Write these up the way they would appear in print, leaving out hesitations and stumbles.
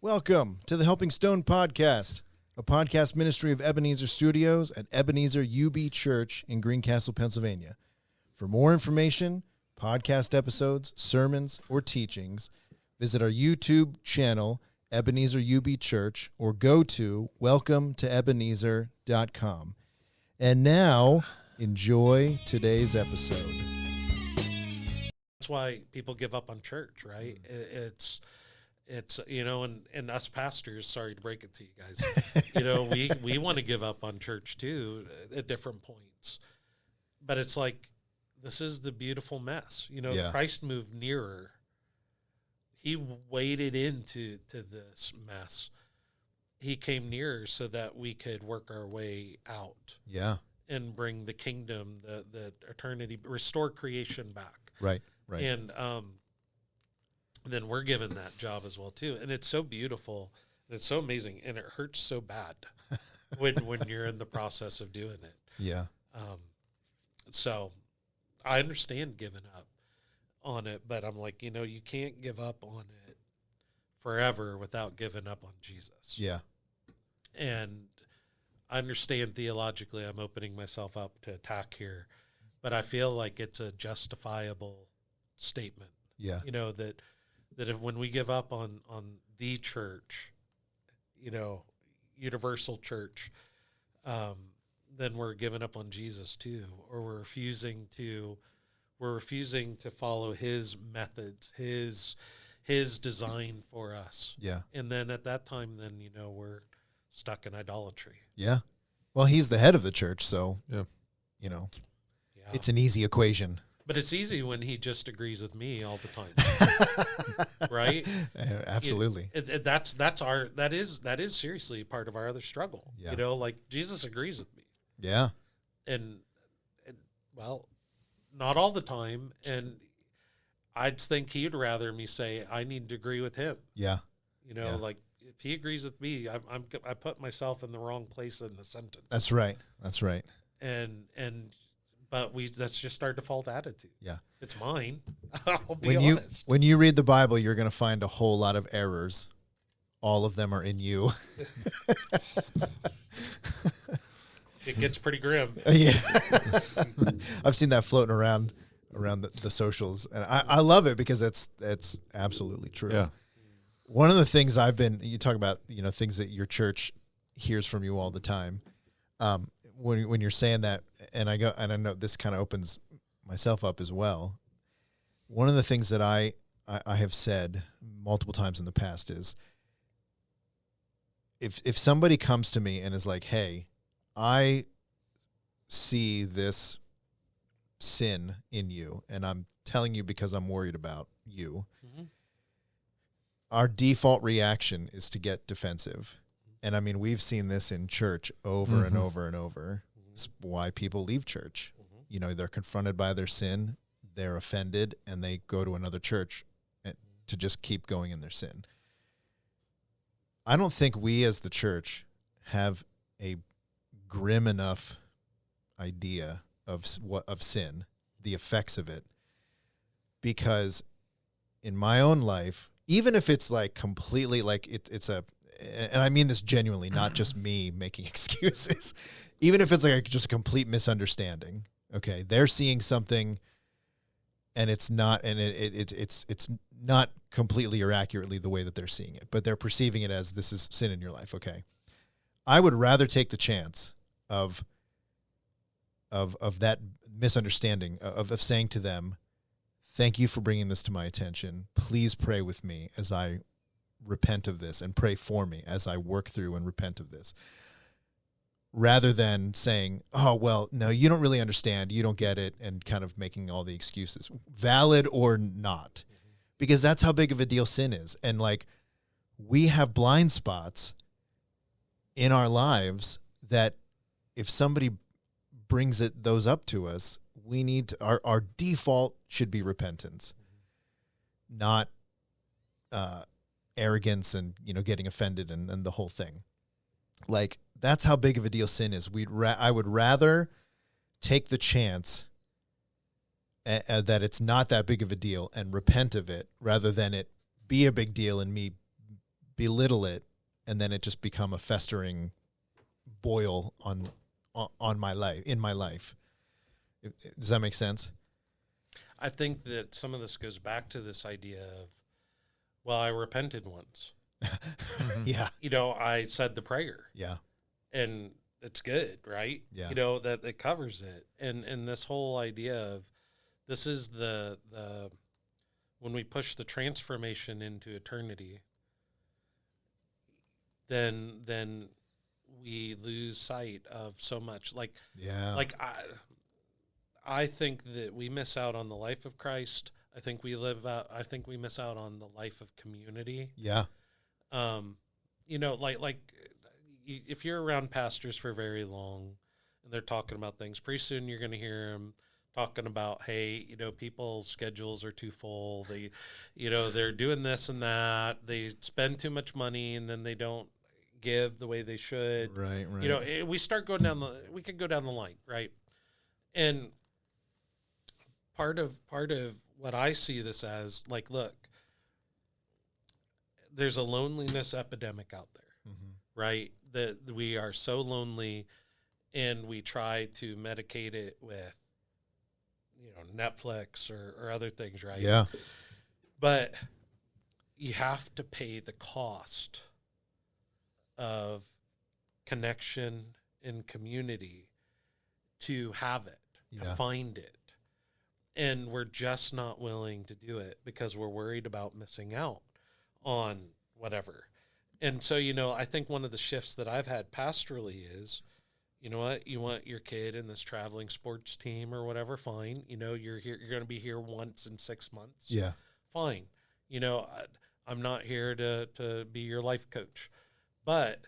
Welcome to the Helping Stone podcast, a podcast ministry of Ebenezer Studios at Ebenezer UB Church in Greencastle, Pennsylvania. For more information, podcast episodes, sermons, or teachings, visit our YouTube channel, Ebenezer UB Church, or go to welcometoebenezer.com. And now, enjoy today's episode. That's why people give up on church, right? It's you know, and us pastors, sorry to break it to you guys, you know, we want to give up on church too at different points. But it's like, this is the beautiful mess. You know, Christ moved nearer. He waded into this mess. He came nearer so that we could work our way out. Yeah. And bring the kingdom, the eternity, restore creation back. Right, right. And then we're given that job as well too. And it's so beautiful. And it's so amazing. And it hurts so bad when you're in the process of doing it. Yeah. So I understand giving up on it, but I'm like, you know, you can't give up on it forever without giving up on Jesus. Yeah. And I understand theologically I'm opening myself up to attack here, but I feel like it's a justifiable statement. Yeah. You know, that if when we give up on the church, you know, universal church, then we're giving up on Jesus too, or we're refusing to follow his methods, his design for us. Yeah. And then at that time, then, you know, we're stuck in idolatry. Yeah. Well, he's the head of the church, so, you know, it's an easy equation. But it's easy when he just agrees with me all the time, right? Absolutely. That is seriously part of our other struggle. Yeah. You know, like Jesus agrees with me. Yeah. And well, not all the time. And I'd think he'd rather me say, I need to agree with him. Yeah. You know, like if he agrees with me, I put myself in the wrong place in the sentence. That's right. That's right. But that's just our default attitude. Yeah. It's mine. I'll be honest. When you read the Bible, you're going to find a whole lot of errors. All of them are in you. It gets pretty grim. Yeah. I've seen that floating around the socials, and I love it because it's absolutely true. Yeah. One of the things you talk about, you know, things that your church hears from you all the time. When you're saying that, and I know this kind of opens myself up as well. One of the things that I have said multiple times in the past is, if somebody comes to me and is like, hey, I see this sin in you, and I'm telling you because I'm worried about you, our default reaction is to get defensive. And I mean, we've seen this in church over and over and over. It's why people leave church. You know, they're confronted by their sin, they're offended, and they go to another church to just keep going in their sin. I don't think we as the church have a grim enough idea of sin, the effects of it, because in my own life, even if it's like completely like it's a, and I mean this genuinely, not just me making excuses, even if it's like just a complete misunderstanding. Okay, they're seeing something, and it's not, and it's not completely or accurately the way that they're seeing it, but they're perceiving it as this is sin in your life. Okay, I would rather take the chance of that misunderstanding, of saying to them, thank you for bringing this to my attention. Please pray with me as I repent of this, and pray for me as I work through and repent of this, rather than saying, oh, well, no, you don't really understand, you don't get it, and kind of making all the excuses, valid or not, because that's how big of a deal sin is. And like, we have blind spots in our lives that if somebody brings those up to us, we need to, our default should be repentance, not arrogance and, you know, getting offended and the whole thing. Like, that's how big of a deal sin is. I would rather take the chance that it's not that big of a deal and repent of it, rather than it be a big deal and me belittle it, and then it just become a festering boil on my life, in my life. Does that make sense? I think that some of this goes back to this idea of, well, I repented once. Yeah. I said the prayer. Yeah. And it's good, right? Yeah. That it covers it. And this whole idea of, this is the when we push the transformation into eternity, then we lose sight of so much. Like I think that we miss out on the life of Christ. I think we miss out on the life of community. Yeah. If you're around pastors for very long and they're talking about things, pretty soon you're going to hear them talking about, hey, people's schedules are too full. They, they're doing this and that. They spend too much money and then they don't give the way they should. Right. We start going we could go down the line, right? And part of what I see this as, like, look, there's a loneliness epidemic out there, right? That we are so lonely, and we try to medicate it with, Netflix or other things, right? Yeah. But you have to pay the cost of connection and community to have it, to find it. And we're just not willing to do it because we're worried about missing out on whatever. And so, I think one of the shifts that I've had pastorally is, you know what, you want your kid in this traveling sports team or whatever, fine. You're here, you're going to be here once in 6 months. Yeah. Fine. I'm not here to be your life coach, but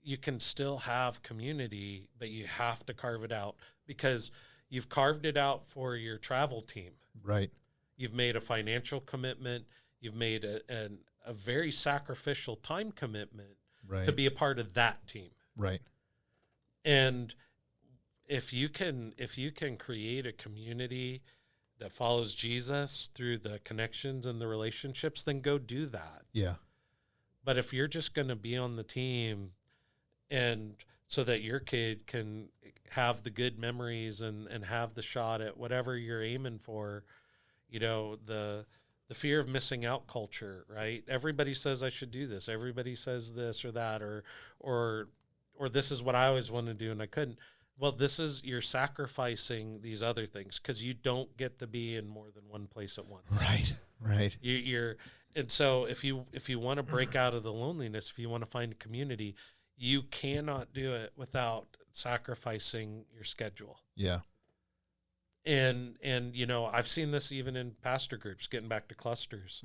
you can still have community, but you have to carve it out, because you've carved it out for your travel team. Right. You've made a financial commitment. You've made a very sacrificial time commitment to be a part of that team. Right. And if you can create a community that follows Jesus through the connections and the relationships, then go do that. Yeah. But if you're just going to be on the team and so that your kid can have the good memories and have the shot at whatever you're aiming for, the fear of missing out culture, right? Everybody says I should do this. Everybody says this or that, or this is what I always wanted to do and I couldn't. Well, you're sacrificing these other things because you don't get to be in more than one place at once. Right. And so if you want to break out of the loneliness, if you want to find a community, you cannot do it without sacrificing your schedule. Yeah. And I've seen this even in pastor groups, getting back to clusters.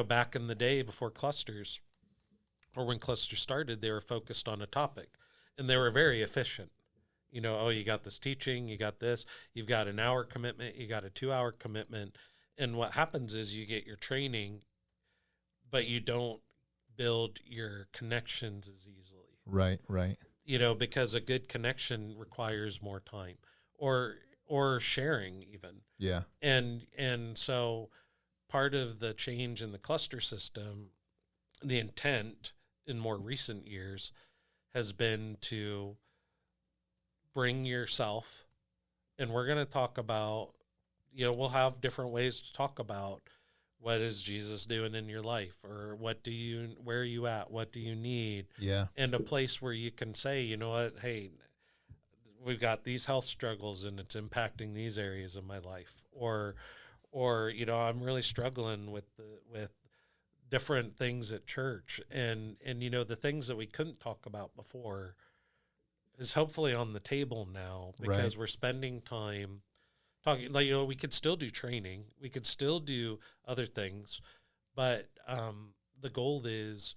Back in the day before clusters, or when clusters started, they were focused on a topic and they were very efficient. You got this teaching, you got this, you've got an hour commitment, you got a 2-hour commitment. And what happens is you get your training, but you don't build your connections as easily. Right. Because a good connection requires more time or sharing even. Yeah. And so part of the change in the cluster system, the intent in more recent years has been to bring yourself, and we're going to talk about, we'll have different ways to talk about what is Jesus doing in your life, or where are you at? What do you need? Yeah. And a place where you can say, you know what, hey, we've got these health struggles and it's impacting these areas of my life, or I'm really struggling with different things at church, and the things that we couldn't talk about before is hopefully on the table now, because we're spending time talking. Like, we could still do training, we could still do other things, but the goal is,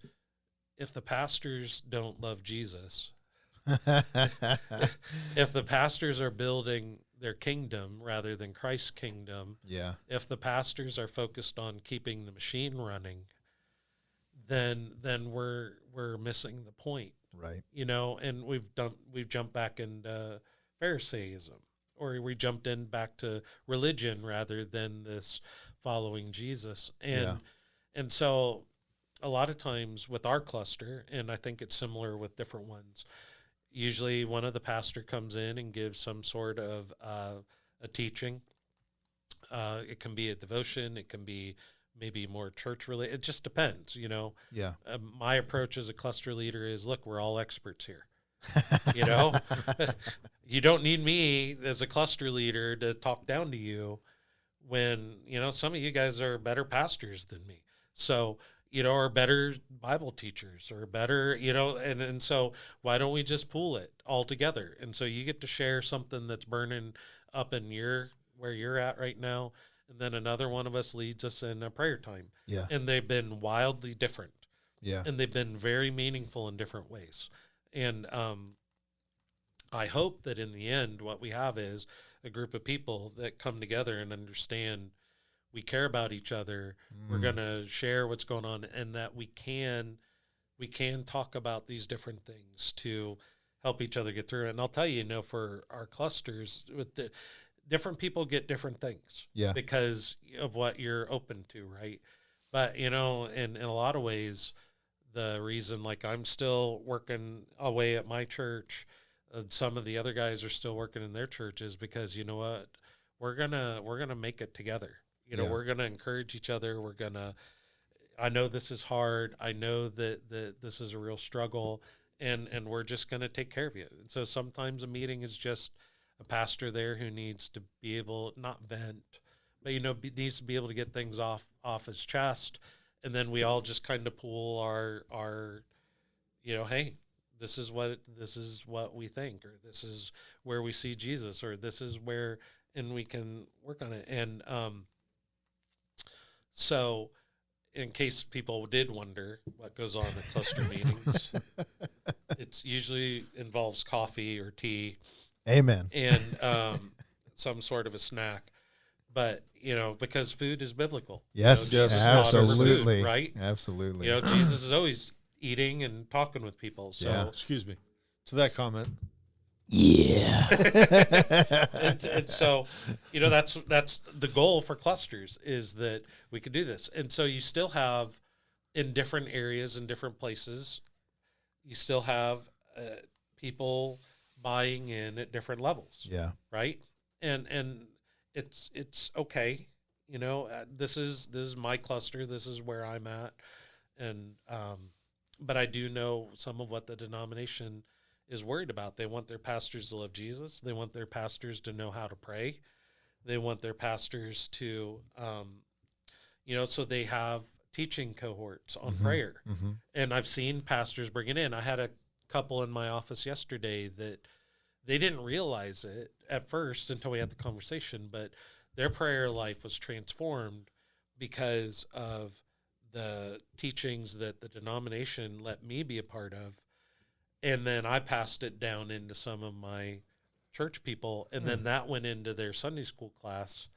if the pastors don't love Jesus, if the pastors are building their kingdom rather than Christ's kingdom, if the pastors are focused on keeping the machine running, then we're missing the point. Right. And we've jumped back into Pharisaism, or we jumped in back to religion rather than this following Jesus. And so a lot of times with our cluster, and I think it's similar with different ones, usually one of the pastor comes in and gives some sort of a teaching. It can be a devotion. It can be maybe more church related. It just depends, you know. Yeah. My approach as a cluster leader is, look, we're all experts here. You know, you don't need me as a cluster leader to talk down to you when, you know, some of you guys are better pastors than me. So, you know, or better Bible teachers or better, you know, and so why don't we just pool it all together? And so you get to share something that's burning up in where you're at right now. And then another one of us leads us in a prayer time. Yeah. And they've been wildly different. Yeah. And they've been very meaningful in different ways. And I hope that in the end, what we have is a group of people that come together and understand we care about each other. We're going to share what's going on, and that we can talk about these different things to help each other get through it. And I'll tell you, you know, for our clusters, with the different people get different things, because of what you're open to, right? But, you know, in a lot of ways, the reason, like, I'm still working away at my church, some of the other guys are still working in their churches, because, you know what, we're gonna make it together. You know, we're gonna encourage each other. I know this is hard. I know that this is a real struggle, and we're just gonna take care of you. And so sometimes a meeting is just a pastor there who needs to be able, not vent, but, you know, needs to be able to get things off his chest. And then we all just kind of pool our, you know, hey, this is what we think, or this is where we see Jesus, or this is where, and we can work on it. And so in case people did wonder what goes on at cluster meetings, it's usually involves coffee or tea. Amen. And some sort of a snack. But, you know, because food is biblical. Yes, you know, Jesus absolutely. Food, right? Absolutely. You know, Jesus is always eating and talking with people. So, excuse me. To that comment. Yeah. and so, you know, that's the goal for clusters, is that we could do this. And so you still have, in different areas and different places, you still have people buying in at different levels. Yeah. Right. And it's okay. You know, this is my cluster. This is where I'm at. And, but I do know some of what the denomination is worried about. They want their pastors to love Jesus. They want their pastors to know how to pray. They want their pastors to, you know, so they have teaching cohorts on prayer. Mm-hmm. And I've seen pastors bring it in. I had a couple in my office yesterday that they didn't realize it at first until we had the conversation, but their prayer life was transformed because of the teachings that the denomination let me be a part of. And then I passed it down into some of my church people, and then that went into their Sunday school class,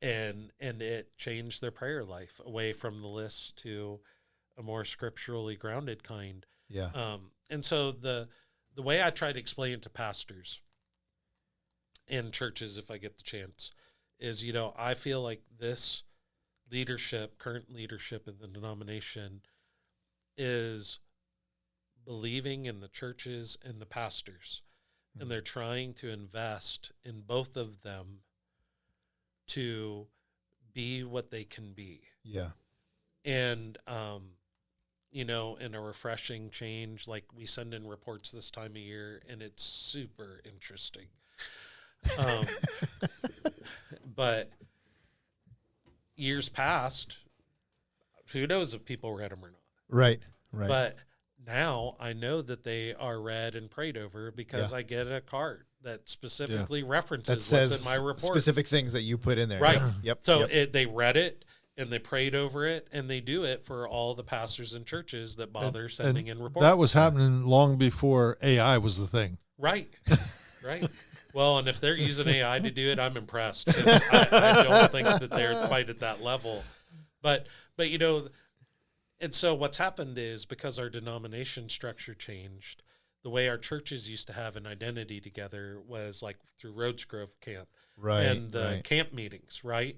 and it changed their prayer life away from the list to a more scripturally grounded kind. Yeah. And so the way I try to explain it to pastors and churches, if I get the chance, is, you know, I feel like this leadership, current leadership in the denomination, is believing in the churches and the pastors, and they're trying to invest in both of them to be what they can be. Yeah. And, you know, in a refreshing change, like we send in reports this time of year, and it's super interesting. But years past, who knows if people read them or not. Right. But now I know that they are read and prayed over, because I get a card that specifically references that says what's in my report. Specific things that you put in there. Right. Yep. So they read it, and they prayed over it, and they do it for all the pastors and churches that bother sending in reports. That was happening long before AI was the thing. Right. Right. Well, and if they're using AI to do it, I'm impressed. 'Cause I don't think that they're quite at that level. But you know, and so what's happened is, because our denomination structure changed, the way our churches used to have an identity together was like through Rhodes Grove Camp, right, and the camp meetings, right?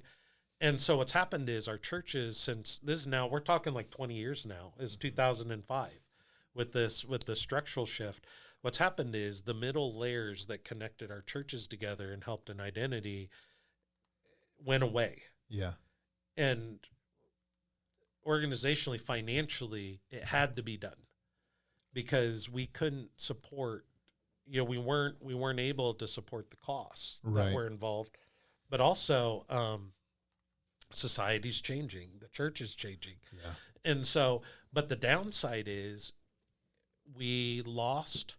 And so what's happened is our churches, since this is now, we're talking like 20 years now, is 2005 with the structural shift. What's happened is the middle layers that connected our churches together and helped an identity went away. Yeah. And organizationally, financially, it had to be done because we couldn't support, we weren't able to support the costs Right. that were involved. But also, society's changing, the church is changing. Yeah. And so, but the downside is we lost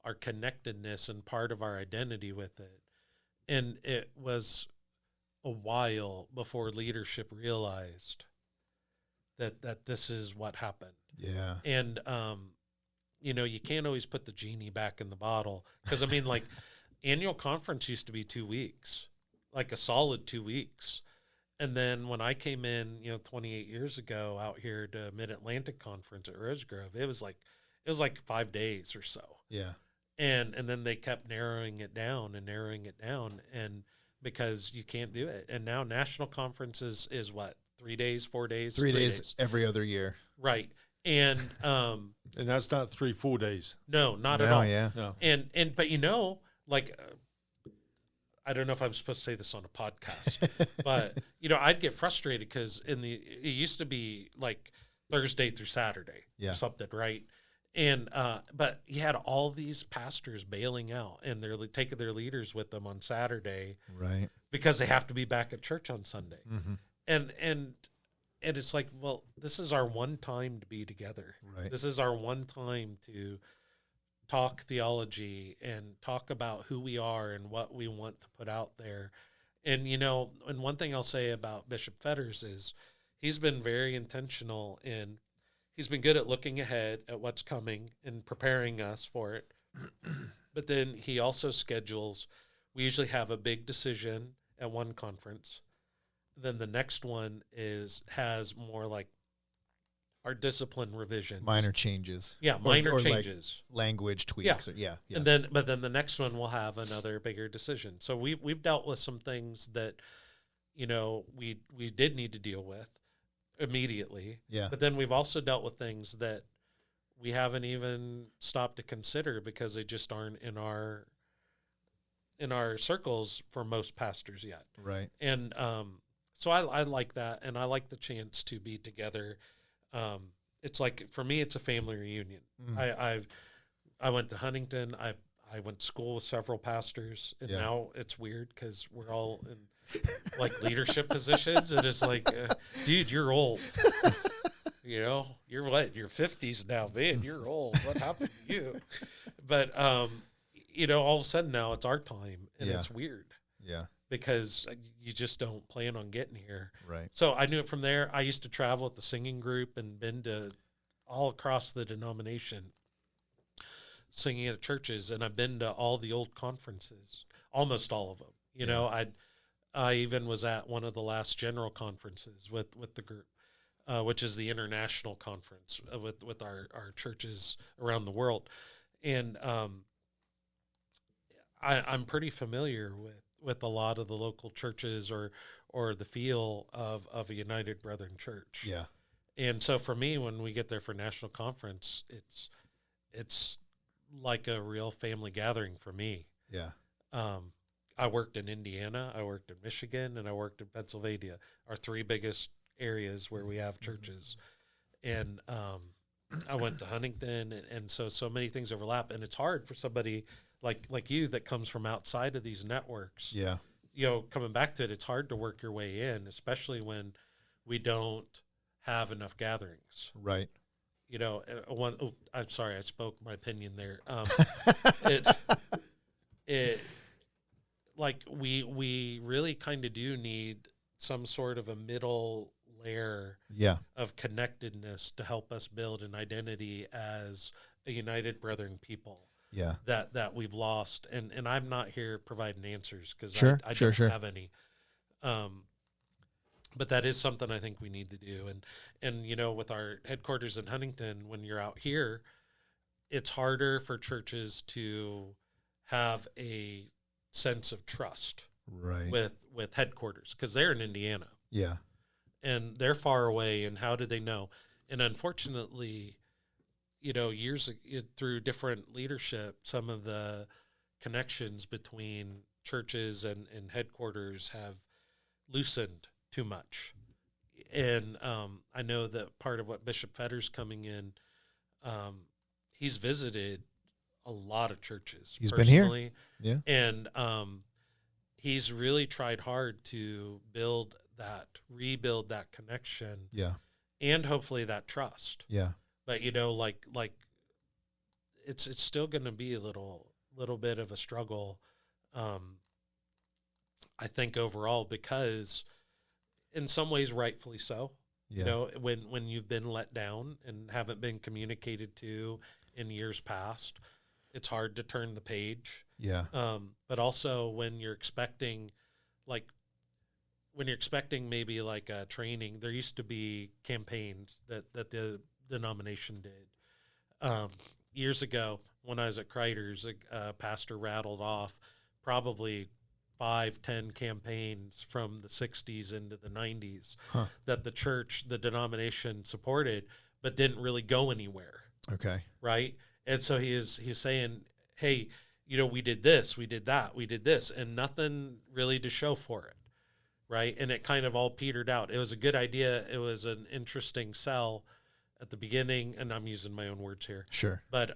our connectedness and part of our identity with it. And it was a while before leadership realized that this is what happened. Yeah. And, you can't always put the genie back in the bottle. Because, like, annual conference used to be 2 weeks, like a solid 2 weeks. And then when I came in, 28 years ago out here to Mid-Atlantic Conference at Rosegrove, it was like 5 days or so. Yeah. And then they kept narrowing it down, and because you can't do it. And now national conference is what, 3 days, 4 days? 3 days every other year. Right. And And that's not 3 full days. no, not at all. Yeah. No. But I don't know if I'm supposed to say this on a podcast, but I'd get frustrated because it used to be like Thursday through Saturday Yeah. or something, right? And but you had all these pastors bailing out, and they're taking their leaders with them on Saturday, Right. because they have to be back at church on Sunday. Mm-hmm. And it's like, well, this is our one time to be together. Right. This is our one time to talk theology and talk about who we are and what we want to put out there. And, and one thing I'll say about Bishop Fetters is he's been very intentional he's been good at looking ahead at what's coming and preparing us for it. But then he also schedules, we usually have a big decision at one conference. Then the next one has more like our discipline revisions. Minor changes. Yeah, minor changes. Like language tweaks. Yeah. And then the next one will have another bigger decision. So we've dealt with some things that, we did need to deal with immediately. Yeah. But then we've also dealt with things that we haven't even stopped to consider because they just aren't in our circles for most pastors yet. Right. And so I like that, and I like the chance to be together. It's like, for me, it's a family reunion. Mm. I went to Huntington. I went to school with several pastors, and now it's weird because we're all in like leadership positions, and it's like, dude, you're old. You're what? You're 50s now, man. You're old. What happened to you? But all of a sudden now it's our time, and it's weird. Yeah. Because you just don't plan on getting here. Right. So I knew it from there. I used to travel with the singing group and been to all across the denomination singing at churches, and I've been to all the old conferences, almost all of them. I even was at one of the last general conferences with the group, which is the international conference with our churches around the world. And I'm pretty familiar with a lot of the local churches or the feel of a United Brethren church. Yeah. And so for me, when we get there for national conference, it's like a real family gathering for me. Yeah. I worked in Indiana, I worked in Michigan, and I worked in Pennsylvania, our 3 biggest areas where we have churches. And I went to Huntington, and so many things overlap, and it's hard for somebody like you that comes from outside of these networks. Yeah. Coming back to it, it's hard to work your way in, especially when we don't have enough gatherings. Right. I'm sorry, I spoke my opinion there. We really kind of do need some sort of a middle layer of connectedness to help us build an identity as a United Brethren people. Yeah. That we've lost. And I'm not here providing answers because I don't have any. But that is something I think we need to do. And with our headquarters in Huntington, when you're out here, it's harder for churches to have a sense of trust right. with headquarters because they're in Indiana. Yeah. And they're far away, and how do they know? And unfortunately, through different leadership, some of the connections between churches and headquarters have loosened too much. And I know that part of what Bishop Fetter's coming in, he's visited a lot of churches. He's been here. Yeah. And he's really tried hard to rebuild that connection. Yeah. And hopefully that trust. Yeah. But it's still going to be a little bit of a struggle. I think overall, because in some ways rightfully so. Yeah. When you've been let down and haven't been communicated to in years past, it's hard to turn the page. Yeah. But also when you're expecting maybe like a training, there used to be campaigns that the denomination did. Years ago, when I was at Kreider's, a pastor rattled off probably 5-10 campaigns from the 60s into the 90s that the denomination supported, but didn't really go anywhere. Okay. Right. And so he's saying, hey, we did this, we did that, we did this, and nothing really to show for it. Right. And it kind of all petered out. It was a good idea. It was an interesting sell at the beginning, and I'm using my own words here. Sure. But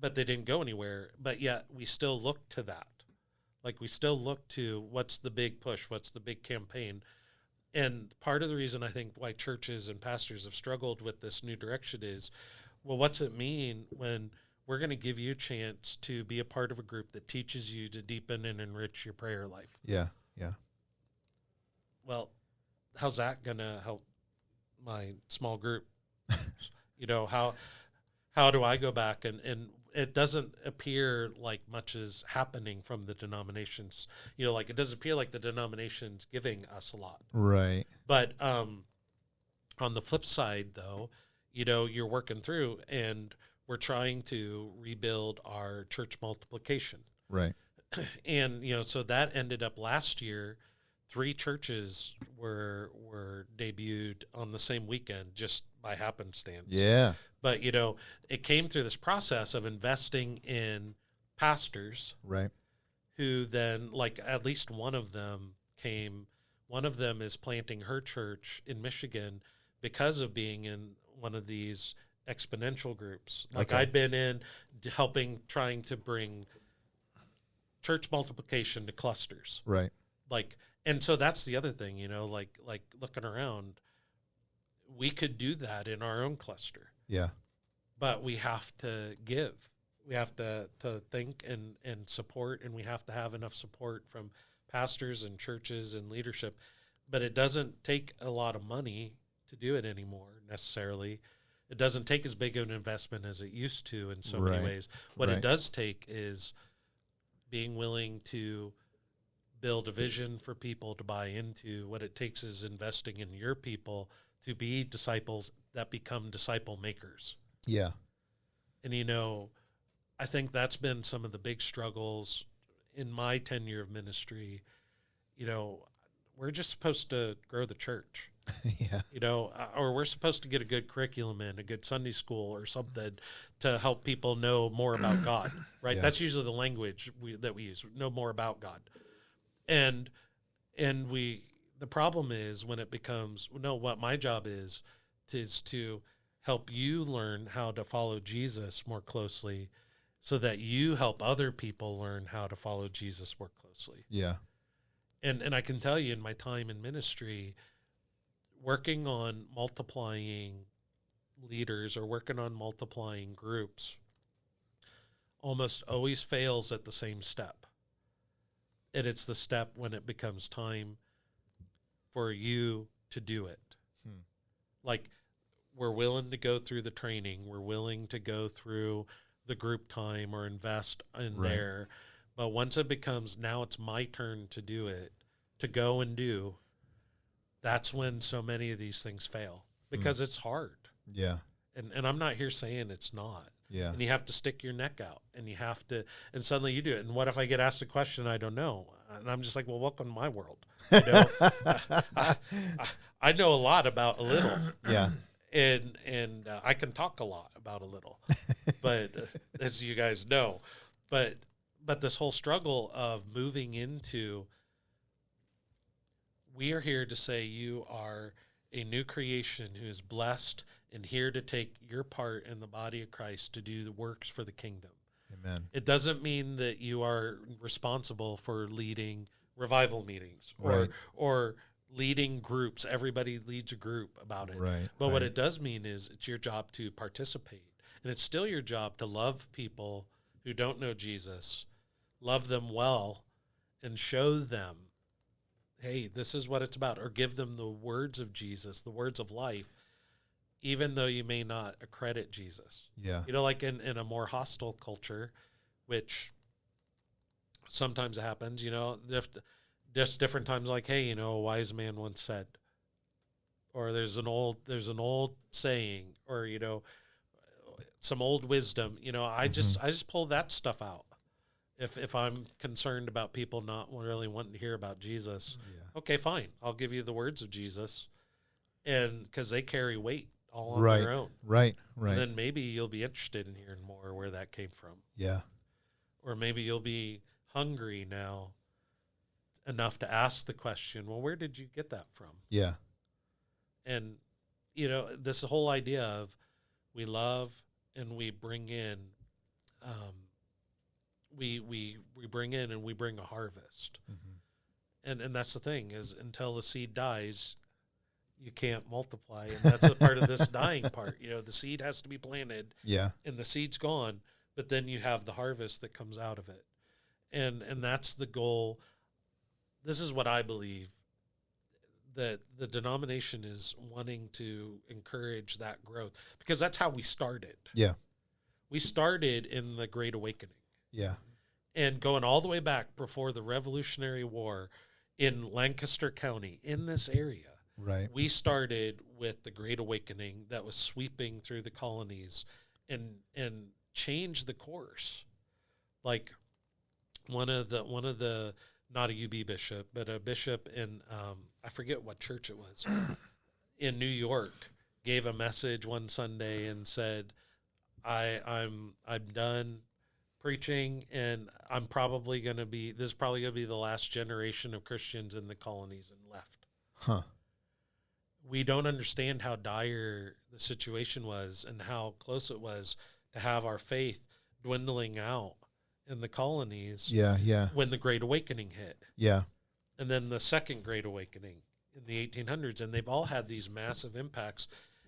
they didn't go anywhere. But yet we still look to that. Like, we still look to what's the big push, what's the big campaign. And part of the reason I think why churches and pastors have struggled with this new direction is, well, what's it mean when we're going to give you a chance to be a part of a group that teaches you to deepen and enrich your prayer life? Yeah. Yeah. Well, how's that going to help my small group? How do I go back and it doesn't appear like much is happening from the denominations. It doesn't appear like the denomination's giving us a lot. Right. But on the flip side, though, you're working through, and we're trying to rebuild our church multiplication. Right. And, so that ended up last year, 3 churches were debuted on the same weekend just by happenstance. Yeah. But, it came through this process of investing in pastors. Right. Who then, at least one of them is planting her church in Michigan because of being in one of these exponential groups. Okay. I've been in trying to bring church multiplication to clusters. Right. And so that's the other thing, looking around, we could do that in our own cluster. Yeah. But we have to give. We have to think and support, and we have to have enough support from pastors and churches and leadership. But it doesn't take a lot of money to do it anymore, necessarily. It doesn't take as big of an investment as it used to in so many ways. What it does take is being willing to build a vision for people to buy into. What it takes is investing in your people to be disciples that become disciple makers. Yeah. And, I think that's been some of the big struggles in my tenure of ministry. We're just supposed to grow the church. Yeah. Or we're supposed to get a good curriculum in, a good Sunday school or something to help people know more about God, right? Yeah. That's usually the language that we use, know more about God. And the problem is when it becomes, what my job is to help you learn how to follow Jesus more closely so that you help other people learn how to follow Jesus more closely. Yeah. And I can tell you in my time in ministry, working on multiplying leaders or working on multiplying groups almost always fails at the same step. And it's the step when it becomes time for you to do it. We're willing to go through the training. We're willing to go through the group time or invest in there. But once it becomes, now it's my turn to do it, to go and do, that's when so many of these things fail because it's hard. Yeah. And I'm not here saying it's not. Yeah. And you have to stick your neck out, and you have to, and suddenly you do it. And what if I get asked a question I don't know? And I'm just like, well, welcome to my world. You know, I know a lot about a little. Yeah. And I can talk a lot about a little, but as you guys know, but this whole struggle of moving into, we are here to say you are a new creation who is blessed and here to take your part in the body of Christ to do the works for the kingdom. Amen. It doesn't mean that you are responsible for leading revival meetings or leading groups. Everybody leads a group about it. Right. But what it does mean is it's your job to participate. And it's still your job to love people who don't know Jesus, love them well, and show them, hey, this is what it's about, or give them the words of Jesus, the words of life, even though you may not accredit Jesus. Yeah. You know, like in a more hostile culture, which sometimes happens, you know, just different times, like, hey, you know, a wise man once said, or there's an old saying, or, you know, some old wisdom, you know, I just pull that stuff out. If I'm concerned about people not really wanting to hear about Jesus, okay, fine. I'll give you the words of Jesus, and because they carry weight all on their own. Right. And then maybe you'll be interested in hearing more where that came from. Yeah. Or maybe you'll be hungry now enough to ask the question, well, where did you get that from? Yeah. And, you know, this whole idea of we love and we bring in, we bring in and we bring a harvest. And that's the thing, is until the seed dies, you can't multiply. And that's the part of this dying part. You know, the seed has to be planted. Yeah. And the seed's gone, but then you have the harvest that comes out of it. And that's the goal. This is what I believe, that the denomination is wanting to encourage that growth, because that's how we started. Yeah. We started in the Great Awakening. Yeah. And going all the way back before the Revolutionary War in Lancaster County, in this area. Right. We started with the Great Awakening that was sweeping through the colonies and changed the course. Like one of the not a UB bishop, but a bishop in I forget what church it was in New York, gave a message one Sunday and said, I'm done preaching, and I'm probably going to be, this is probably going to be the last generation of Christians in the colonies, and left. Huh. We don't understand how dire the situation was and how close it was to have our faith dwindling out in the colonies. Yeah, yeah. When the Great Awakening hit. Yeah. And then the Second Great Awakening in the 1800s, and they've all had these massive impacts.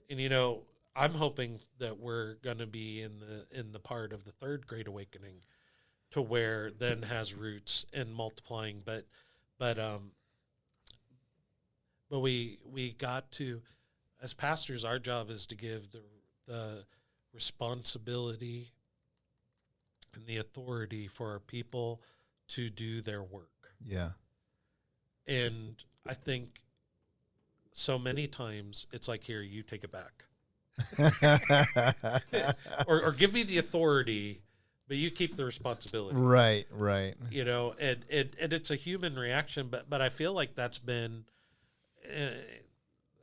And, you know, I'm hoping that we're going to be in the part of the Third Great Awakening, to where then has roots in multiplying. But we got to, as pastors, our job is to give the responsibility and the authority for our people to do their work. Yeah. And I think so many times it's like, here, you take it back. or give me the authority, but you keep the responsibility. Right. You know, and it's a human reaction, but I feel like that's been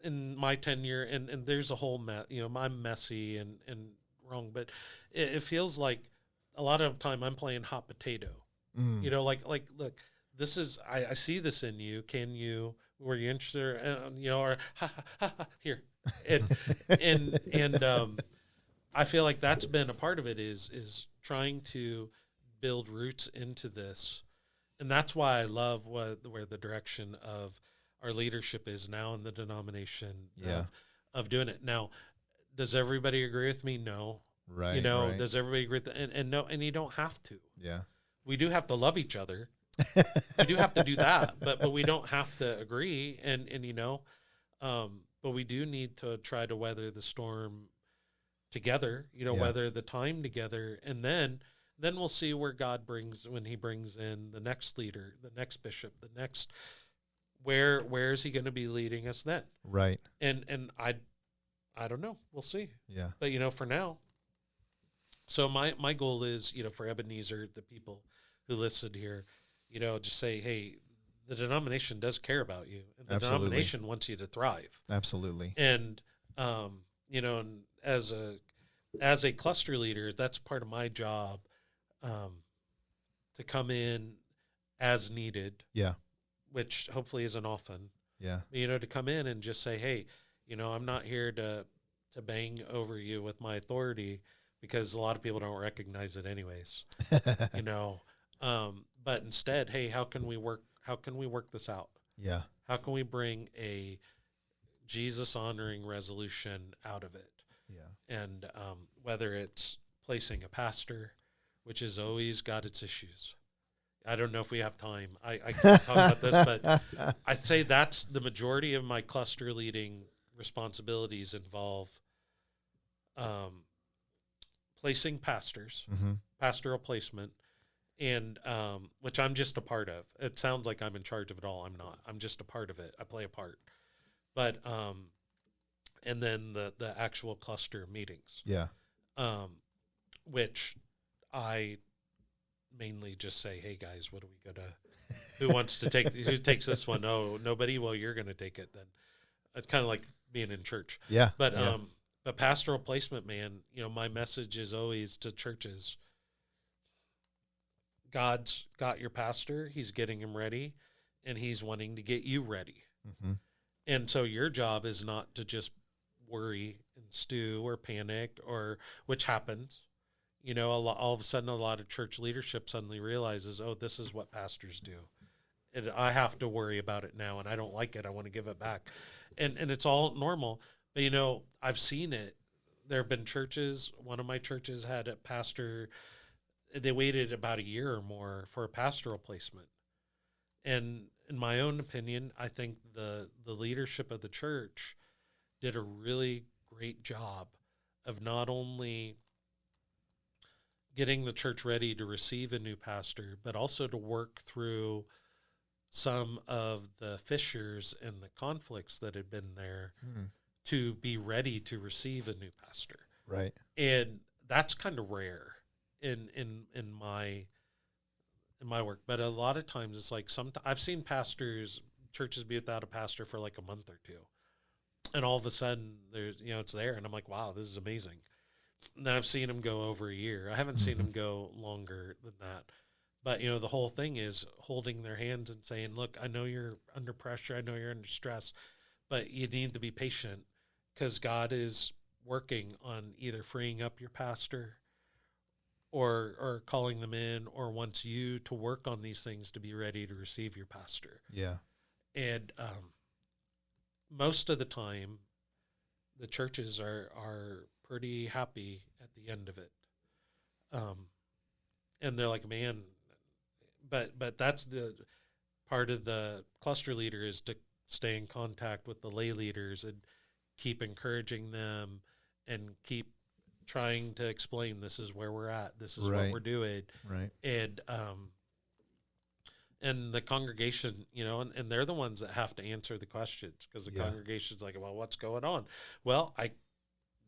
in my tenure, and there's a whole you know, I'm messy and wrong, but it feels like a lot of time I'm playing hot potato. You know, like look, this is, I see this in you. Were you interested? You know, or here. And I feel like that's been a part of it, is trying to build roots into this. And that's why I love where the direction of our leadership is now in the denomination of doing it. Now, does everybody agree with me? No. Right. You know, right. Does everybody agree with and no, and you don't have to. Yeah. We do have to love each other. We do have to do that, but we don't have to agree. And you know, but we do need to try to weather the storm together, you know, weather the time together. And then we'll see where God brings, when he brings in the next leader, the next bishop, the next, where is he going to be leading us then? Right. And I don't know. We'll see. Yeah. But, you know, for now, So my goal is, for Ebenezer, the people who listened here, just say, hey, the denomination does care about you, and the Absolutely. denomination wants you to thrive. Absolutely. And and as a cluster leader, that's part of my job, to come in as needed. Yeah. Which hopefully isn't often. Yeah. To come in and just say, hey, I'm not here to bang over you with my authority, because a lot of people don't recognize it anyways. But instead, hey, how can we work this out? Yeah. How can we bring a Jesus honoring resolution out of it? Yeah. And whether it's placing a pastor, which has always got its issues. I don't know if we have time. I can't talk about this, but I'd say that's the majority of my cluster leading responsibilities involve placing pastors, pastoral placement, and which I'm just a part of. It sounds like I'm in charge of it all. I'm not. I'm just a part of it. I play a part. But and then the actual cluster meetings. Yeah. Which I mainly just say, hey guys, what do we go to? Who takes this one? Oh, nobody. Well, you're going to take it then. It's kind of like being in church. Yeah. But pastoral placement, man. My message is always to churches. God's got your pastor. He's getting him ready, and he's wanting to get you ready. Mm-hmm. And so your job is not to just worry and stew or panic, or which happens. All of a sudden, a lot of church leadership suddenly realizes, oh, this is what pastors do. And I have to worry about it now, and I don't like it. I want to give it back. And it's all normal. But, I've seen it. There have been churches. One of my churches had a pastor. They waited about a year or more for a pastoral placement. And in my own opinion, I think the leadership of the church did a really great job of not only getting the church ready to receive a new pastor, but also to work through some of the fissures and the conflicts that had been there to be ready to receive a new pastor. Right. And that's kind of rare in my work. But a lot of times it's like I've seen churches be without a pastor for like a month or two. And all of a sudden there's, it's there. And I'm like, wow, this is amazing. And then I've seen them go over a year. I haven't seen them go longer than that. But, the whole thing is holding their hands and saying, look, I know you're under pressure. I know you're under stress, but you need to be patient, because God is working on either freeing up your pastor or calling them in, or wants you to work on these things to be ready to receive your pastor. Yeah. And most of the time, the churches are pretty happy at the end of it. And they're like, man, but that's the part of the cluster leader, is to stay in contact with the lay leaders and keep encouraging them and keep trying to explain, this is where we're at. This is what we're doing. Right. And the congregation, and they're the ones that have to answer the questions, because the congregation's like, well, what's going on? Well,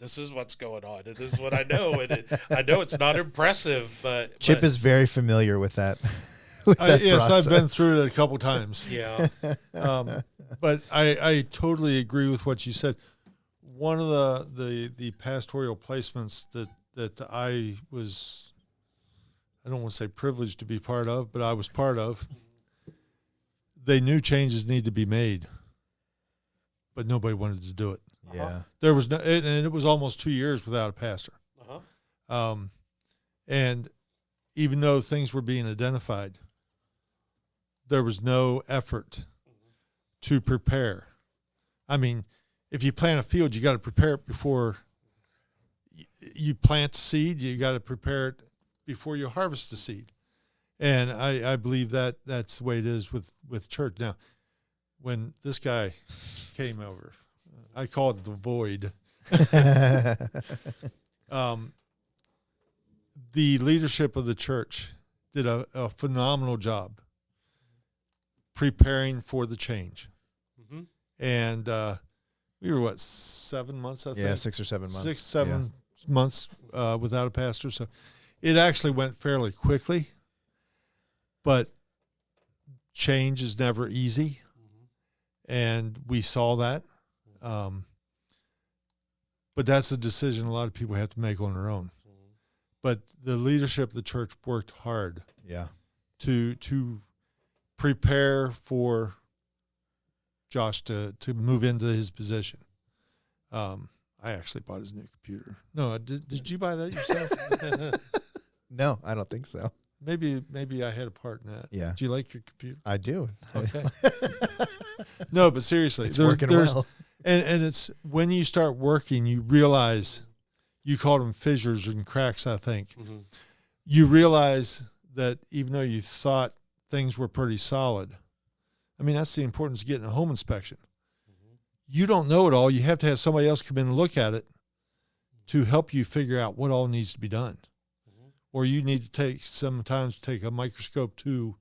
this is what's going on, and this is what I know. And I know it's not impressive, but Chip is very familiar with that. Yes, I've been through it a couple times. Yeah. But I totally agree with what you said. One of the pastoral placements that I don't want to say privileged to be part of, but I was part of, they knew changes need to be made, but nobody wanted to do it. Yeah. There was no, and it was almost 2 years without a pastor. And even though things were being identified, there was no effort to prepare. I mean, if you plant a field, you got to prepare it before you plant seed. You got to prepare it before you harvest the seed. And I believe that's the way it is with church. Now, when this guy came over, I call it the void. The leadership of the church did a phenomenal job preparing for the change. Mm-hmm. And we were, 7 months, I think? Yeah, 6 or 7 months. 6, 7 months without a pastor. So it actually went fairly quickly, but change is never easy. And we saw that. But that's a decision a lot of people have to make on their own. But the leadership of the church worked hard to prepare for Josh to move into his position. I actually bought his new computer. No, did you buy that yourself? No, I don't think so. Maybe I had a part in that. Yeah. Do you like your computer? I do. Okay. No, but seriously, It's working well. And it's when you start working, you realize, you call them fissures and cracks, I think. Mm-hmm. You realize that even though you thought things were pretty solid, I mean, that's the importance of getting a home inspection. Mm-hmm. You don't know it all. You have to have somebody else come in and look at it to help you figure out what all needs to be done. Mm-hmm. Or you need to sometimes take a microscope to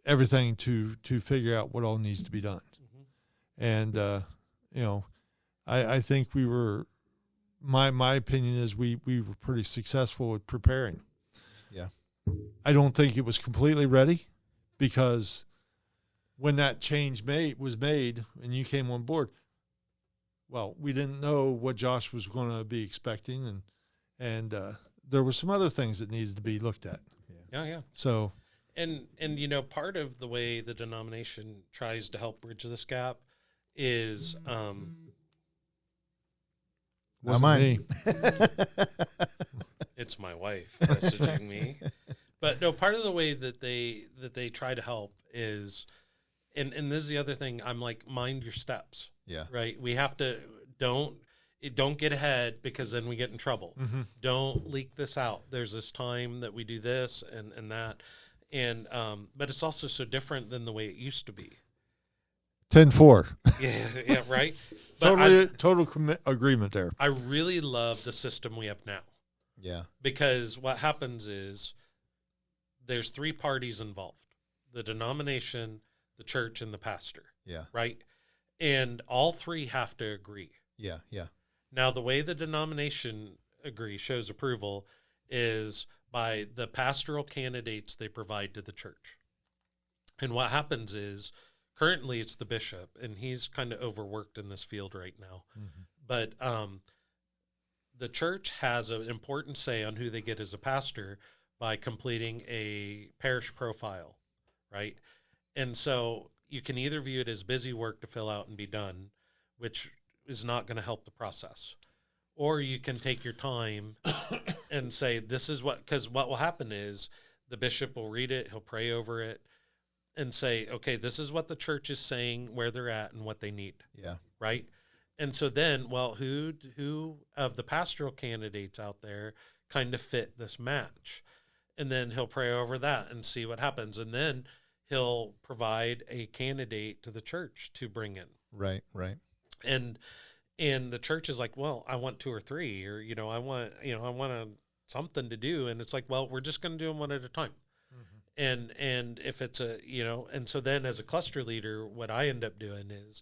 everything to figure out what all needs to be done. And, I think we were, my opinion is we were pretty successful with preparing. Yeah. I don't think it was completely ready, because when that change was made and you came on board, well, we didn't know what Josh was going to be expecting. And there were some other things that needed to be looked at. Yeah. So, and part of the way the denomination tries to help bridge this gap is wasn't me. It's my wife messaging me. But no, part of the way that they try to help is, and this is the other thing, I'm like, mind your steps. Yeah. Right. We have to don't get ahead, because then we get in trouble. Mm-hmm. Don't leak this out. There's this time that we do this and that. And but it's also so different than the way it used to be. 10-4. Yeah, right. But Total agreement there. I really love the system we have now. Yeah. Because what happens is there's three parties involved: the denomination, the church, and the pastor. Yeah. Right? And all three have to agree. Yeah. Now, the way the denomination shows approval is by the pastoral candidates they provide to the church. And what happens is, currently it's the bishop, and he's kind of overworked in this field right now. Mm-hmm. But the church has an important say on who they get as a pastor by completing a parish profile, right? And so you can either view it as busy work to fill out and be done, which is not going to help the process. Or you can take your time and say, this is because what will happen is the bishop will read it, he'll pray over it, and say, okay, this is what the church is saying, where they're at, and what they need. Yeah. Right? And so then, well, who of the pastoral candidates out there kind of fit this match? And then he'll pray over that and see what happens. And then he'll provide a candidate to the church to bring in. Right. And the church is like, well, I want 2 or 3, or, I want something to do. And it's like, well, we're just going to do them one at a time. And if it's and so then as a cluster leader, what I end up doing is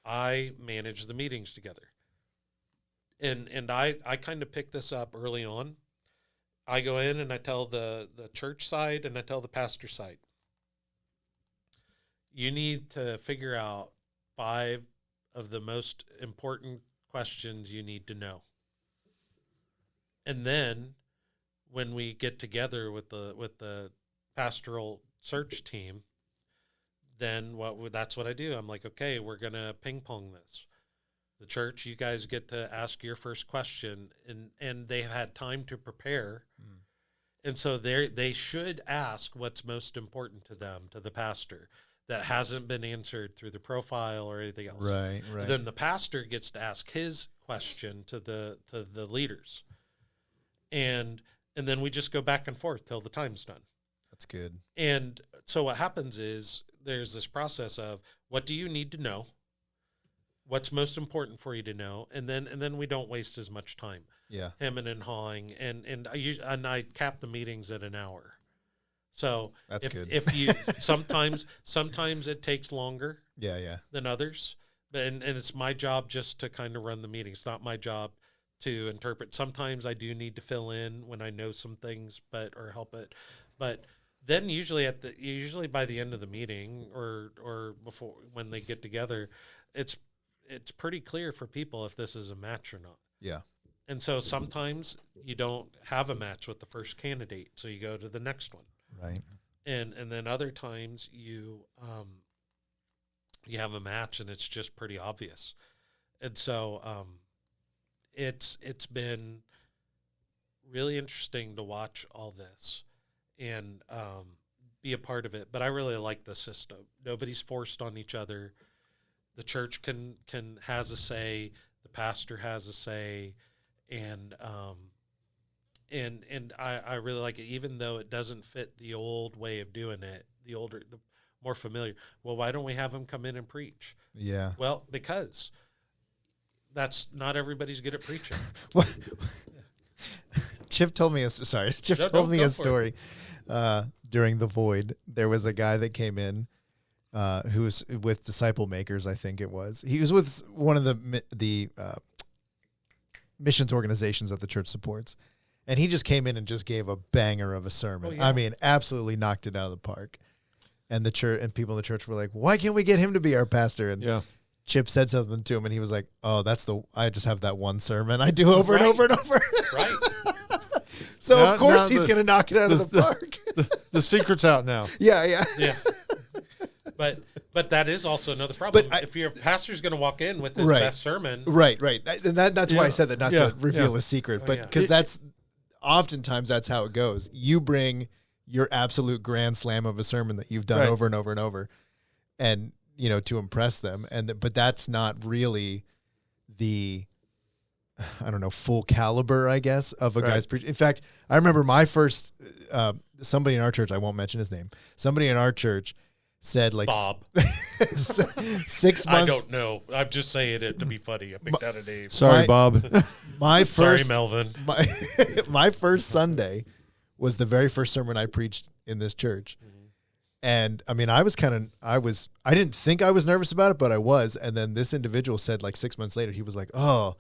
I manage the meetings together. And I kind of pick this up early on. I go in and I tell the church side and I tell the pastor side, you need to figure out 5 of the most important questions you need to know. And then when we get together with the pastoral search team, then that's what I do. I'm like, okay, we're going to ping pong this. The church, you guys get to ask your first question, and they have had time to prepare. And so they should ask what's most important to them, to the pastor, that hasn't been answered through the profile or anything else. Right. Then the pastor gets to ask his question to the leaders. And then we just go back and forth till the time's done. That's good. And so what happens is there's this process of, what do you need to know? What's most important for you to know? And then we don't waste as much time. Yeah. Hemming and hawing. And I cap the meetings at an hour. So that's good. If you sometimes it takes longer. Yeah. Than others. And it's my job just to kind of run the meeting. It's not my job to interpret. Sometimes I do need to fill in when I know some things, or help it. But then usually by the end of the meeting or before, when they get together, it's pretty clear for people if this is a match or not. Yeah. And so sometimes you don't have a match with the first candidate, so you go to the next one. Right. And then other times you have a match and it's just pretty obvious. And so it's been really interesting to watch all this and be a part of it. But I really like the system. Nobody's forced on each other. The church has a say. The pastor has a say, and I really like it, even though it doesn't fit the old way of doing it. The more familiar. Well, why don't we have him come in and preach? Yeah. Well, because that's not everybody's good at preaching. Chip told me a story during the Void. There was a guy that came in who was with Disciple Makers, I think it was. He was with one of the missions organizations that the church supports, and he just came in and just gave a banger of a sermon. Oh, yeah. I mean, absolutely knocked it out of the park. And the church and people in the church were like, "Why can't we get him to be our pastor?" And Chip said something to him, and he was like, "Oh, I just have that one sermon I do over and over and over." Right. So of course he's going to knock it out of the park. The secret's out now. Yeah. But that is also another problem. If your pastor's going to walk in with his best sermon, right, and that's why I said that, not to reveal a secret, but because that's oftentimes that's how it goes. You bring your absolute grand slam of a sermon that you've done over and over and over, and to impress them, but that's not really the, I don't know, full caliber, I guess, of a guy's preaching. In fact, I remember my first, somebody in our church, I won't mention his name, somebody in our church said like Bob. 6 months. I don't know. I'm just saying it to be funny. I picked out a name. Sorry, Bob. Sorry, Melvin. My first Sunday was the very first sermon I preached in this church. And I mean, I didn't think I was nervous about it, but I was. And then this individual said like 6 months later, he was like, "Oh,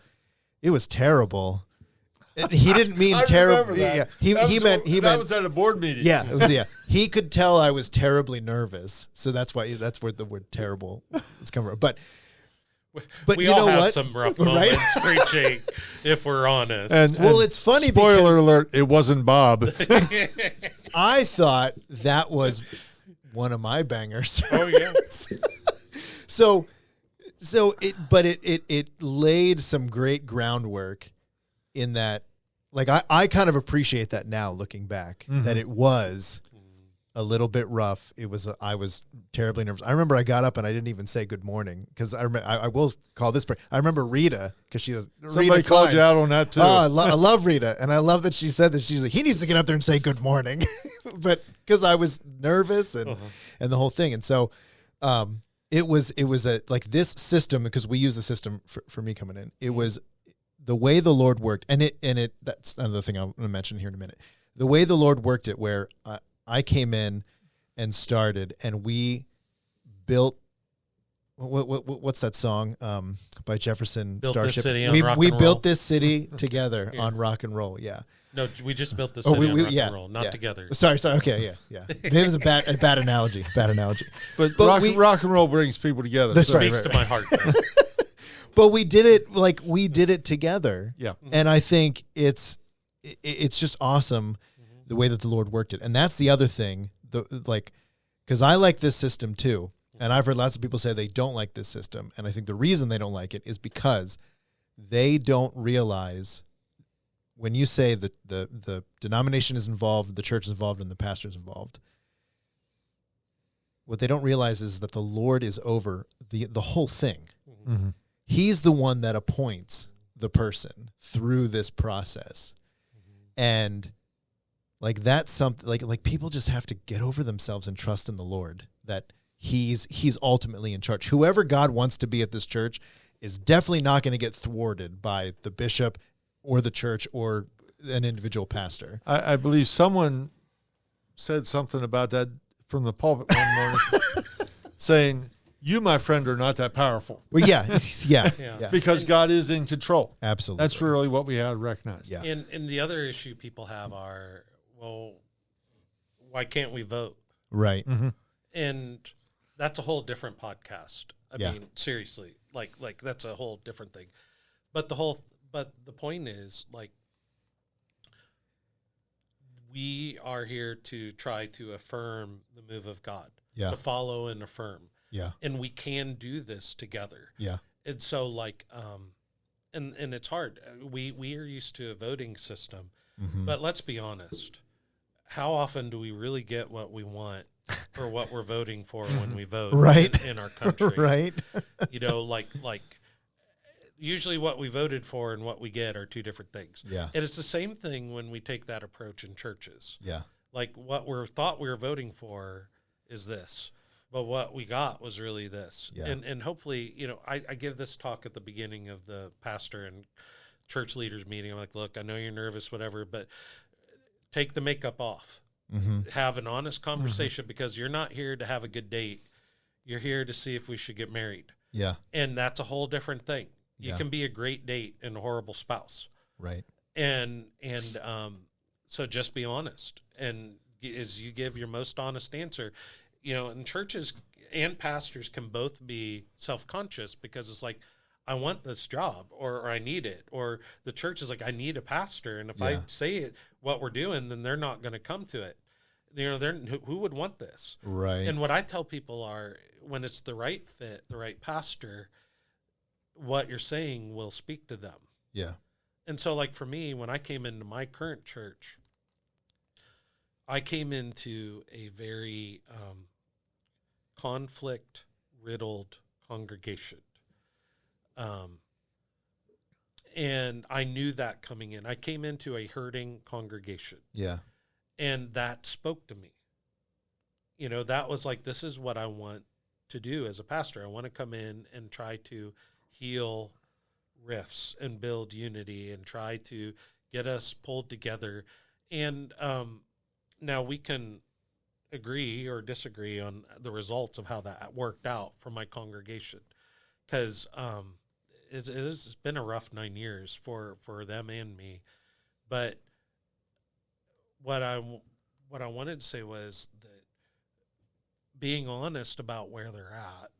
it was terrible." And he didn't mean terrible. Yeah, he meant that was at a board meeting. Yeah, it was, he could tell I was terribly nervous, so that's where the word "terrible" is coming from. But we you all know have what? some rough moments preaching, if we're honest. And it's funny. Spoiler alert: it wasn't Bob. I thought that was one of my bangers. Oh yeah. So it laid some great groundwork in that. Like I kind of appreciate that now looking back, that it was a little bit rough. I was terribly nervous. I remember I got up and I didn't even say good morning because I will call this. I remember Rita, because she was Somebody called you out on that too. Oh, I love Rita, and I love that she said that. She's like, he needs to get up there and say good morning, but because I was nervous and the whole thing, and so it was a like this system, because we use the system for me coming in. It was the way the Lord worked, and it that's another thing I'm going to mention here in a minute. The way the Lord worked it, where I came in and started, and we built what's that song by Jefferson Built Starship? This city on rock We and built roll. this city together on rock and roll. Yeah. No, we just built this city on rock and roll, not together. Sorry. Okay, yeah. Maybe it was a bad analogy. But rock and roll brings people together. That's right. Speaks to my heart. But we did it together. Yeah. And I think it's just awesome the way that the Lord worked it. And that's the other thing, because I like this system too. And I've heard lots of people say they don't like this system. And I think the reason they don't like it is because they don't realize, when you say that the denomination is involved, the church is involved, and the pastor is involved, what they don't realize is that the Lord is over the whole thing. Mm-hmm. He's the one that appoints the person through this process. And like that's something like people just have to get over themselves and trust in the Lord, that he's ultimately in charge. Whoever God wants to be at this church is definitely not going to get thwarted by the bishop or the church or an individual pastor. I believe someone said something about that from the pulpit one morning, saying You, my friend, are not that powerful. Well, yeah. Yeah. Because God is in control. Absolutely. That's really what we have to recognize. Yeah. And the other issue people have are, well, why can't we vote? Right. Mm-hmm. And that's a whole different podcast. I Yeah. mean, seriously, like that's a whole different thing. But the point is, like, we are here to try to affirm the move of God, Yeah. to follow and affirm. Yeah. And we can do this together. Yeah. And so, like, and it's hard. We are used to a voting system, Mm-hmm. but let's be honest. How often do we really get what we want or what we're voting for when we vote Right. in our country? Right. You know, like usually what we voted for and what we get are two different things. Yeah. And it's the same thing when we take that approach in churches. Yeah. Like what thought we were voting for is this, but what we got was really this. Yeah. And hopefully, you know, I give this talk at the beginning of the pastor and church leaders meeting. I'm like, look, I know you're nervous, whatever, but take the makeup off. Mm-hmm. Have an honest conversation because you're not here to have a good date. You're here to see if we should get married. Yeah. And that's a whole different thing. You Yeah. can be a great date and a horrible spouse. Right. And so just be honest. And as you give your most honest answer, you know, and churches and pastors can both be self-conscious because it's like, I want this job or I need it. Or the church is like, I need a pastor. And if I Yeah. say it, what we're doing, then they're not going to come to it. You know, who would want this? Right. And what I tell people are when it's the right fit, the right pastor, what you're saying will speak to them. Yeah. And so, like for me, when I came into my current church, I came into a very conflict-riddled congregation. And I knew that coming in. I came into a hurting congregation. Yeah. And that spoke to me. You know, that was like, this is what I want to do as a pastor. I want to come in and try to heal rifts and build unity and try to get us pulled together. And now we can agree or disagree on the results of how that worked out for my congregation. Because it has been a rough 9 years for them and me. But what I wanted to say was that being honest about where they're at